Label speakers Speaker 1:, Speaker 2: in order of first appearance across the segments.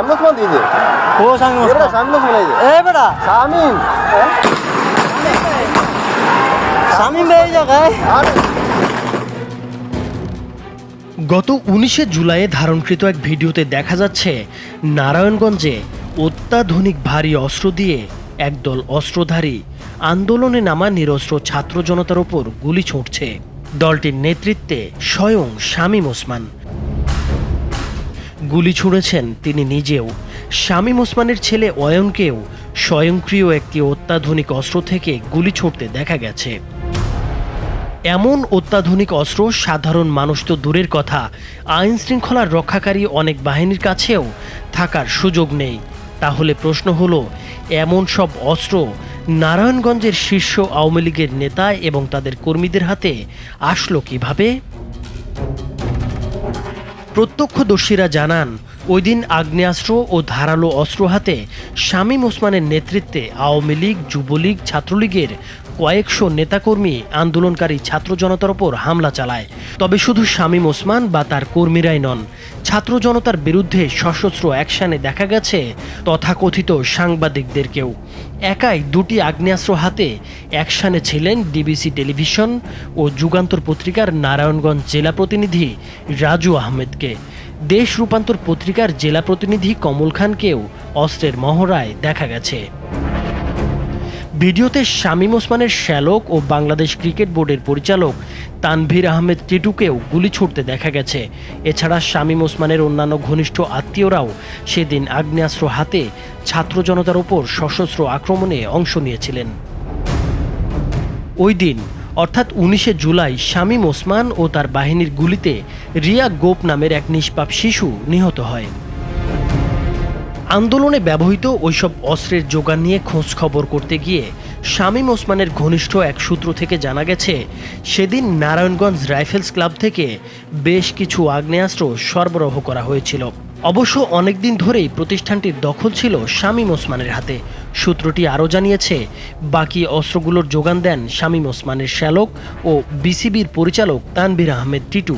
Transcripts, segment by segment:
Speaker 1: শামীম ওসমান দিয়েছে।
Speaker 2: ও শামীম
Speaker 1: এটা
Speaker 2: ওসমান
Speaker 1: শামীম ওসমান এই যে
Speaker 2: এ বেটা
Speaker 1: শামীম
Speaker 2: শামীম এই জায়গায়
Speaker 3: গত 19শে জুলাই ধারণকৃত এক ভিডিওতে দেখা যাচ্ছে নারায়ণগঞ্জে অত্যাধুনিক ভারী অস্ত্র দিয়ে একদল অস্ত্রধারী আন্দোলনে নামা নিরস্ত্র ছাত্র জনতার ওপর গুলি ছুঁড়ছে। দলটির নেতৃত্বে স্বয়ং শামীম ওসমান। গুলি ছুঁড়েছেন তিনি নিজেও। শামীম ওসমানের ছেলে অয়নকেও স্বয়ংক্রিয় একটি অত্যাধুনিক অস্ত্র থেকে গুলি ছুঁড়তে দেখা গেছে। এমন অত্যাধুনিক অস্ত্র সাধারণ মানুষ তো দূরের কথা, আইন শৃঙ্খলার রক্ষাকারী অনেক বাহিনীর কাছেও থাকার সুযোগ নেই। তাহলে প্রশ্ন হলো, এমন সব অস্ত্র নারায়ণগঞ্জের শীর্ষ আওয়ামী লীগের নেতা এবং তাদের কর্মীদের হাতে আসলো কিভাবে? প্রত্যক্ষদর্শীরা জানান, ওই দিন আগ্নেয়াস্ত্র ও ধারালো অস্ত্র হাতে শামীম ওসমানের নেতৃত্বে আওয়ামী লীগ, যুবলীগ, ছাত্রলীগের কয়েকশো নেতাকর্মী আন্দোলনকারী ছাত্র জনতার ওপর হামলা চালায়। তবে শুধু শামীম ওসমান বা তার কর্মীরাই নন, ছাত্র জনতার বিরুদ্ধে সশস্ত্র অ্যাকশনে দেখা গেছে তথাকথিত সাংবাদিকদেরকেও। একাই দুটি আগ্নেয়াস্ত্র হাতে অ্যাকশনে ছিলেন ডিবিসি টেলিভিশন ও যুগান্তর পত্রিকার নারায়ণগঞ্জ জেলা প্রতিনিধি রাজু আহমেদকে। দেশ রূপান্তর পত্রিকার জেলা প্রতিনিধি কমল খানকেও অস্ত্রের মহড়ায় দেখা গেছে। ভিডিওতে শামীম ওসমানের শ্যালক ও বাংলাদেশ ক্রিকেট বোর্ডের পরিচালক তানভীর আহমেদ টিটুকেও গুলি ছুড়তে দেখা গেছে। এছাড়া শামীম ওসমানের অন্যান্য ঘনিষ্ঠ আত্মীয়রাও সেদিন আগ্নেয়াস্ত্র হাতে ছাত্র জনতার ওপর সশস্ত্র আক্রমণে অংশ নিয়েছিলেন। ওই দিন অর্থাৎ 19শে জুলাই শামীম ওসমান ও তার বাহিনীর গুলিতে রিয়া গোপ নামের এক নিষ্পাপ শিশু নিহত হয়। আন্দোলনে ব্যবহৃত ওইসব অস্ত্রের যোগান নিয়ে খোঁজ খবর করতে গিয়ে শামীম ওসমানের ঘনিষ্ঠ এক সূত্র থেকে জানা গেছে, সেদিন নারায়ণগঞ্জ রাইফেলস ক্লাব থেকে বেশ কিছু আগ্নেয়াস্ত্র সরবরাহ করা হয়েছিল। অবশ্য অনেকদিন ধরেই প্রতিষ্ঠানটির দখল ছিল শামীম ওসমানের হাতে। সূত্রটি আরও জানিয়েছে, বাকি অস্ত্রগুলোর যোগান দেন শামীম ওসমানের শ্যালক ও বিসিবির পরিচালক তানভীর আহমেদ টিটু।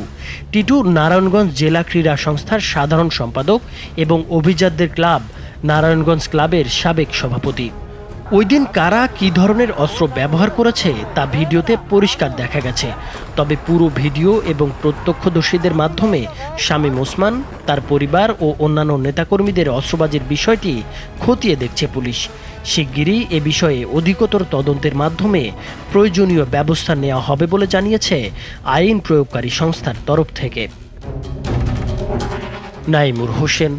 Speaker 3: টিটু নারায়ণগঞ্জ জেলা ক্রীড়া সংস্থার সাধারণ সম্পাদক এবং অভিজাতদের ক্লাব নারায়ণগঞ্জ ক্লাবের সাবেক সভাপতি। ওই দিন কারা কী ধরনের অস্ত্র ব্যবহার করেছে তা ভিডিওতে পরিষ্কার দেখা গেছে। তবে পুরো ভিডিও এবং প্রত্যক্ষদর্শীদের মাধ্যমে শামীম ওসমান, তার পরিবার ও অন্যান্য নেতাকর্মীদের অস্ত্রবাজির বিষয়টি খতিয়ে দেখছে পুলিশ। শিগগিরই এ বিষয়ে অধিকতর তদন্তের মাধ্যমে প্রয়োজনীয় ব্যবস্থা নেওয়া হবে বলে জানিয়েছে আইন প্রয়োগকারী সংস্থার তরফ থেকে। নাইমুর হোসেন।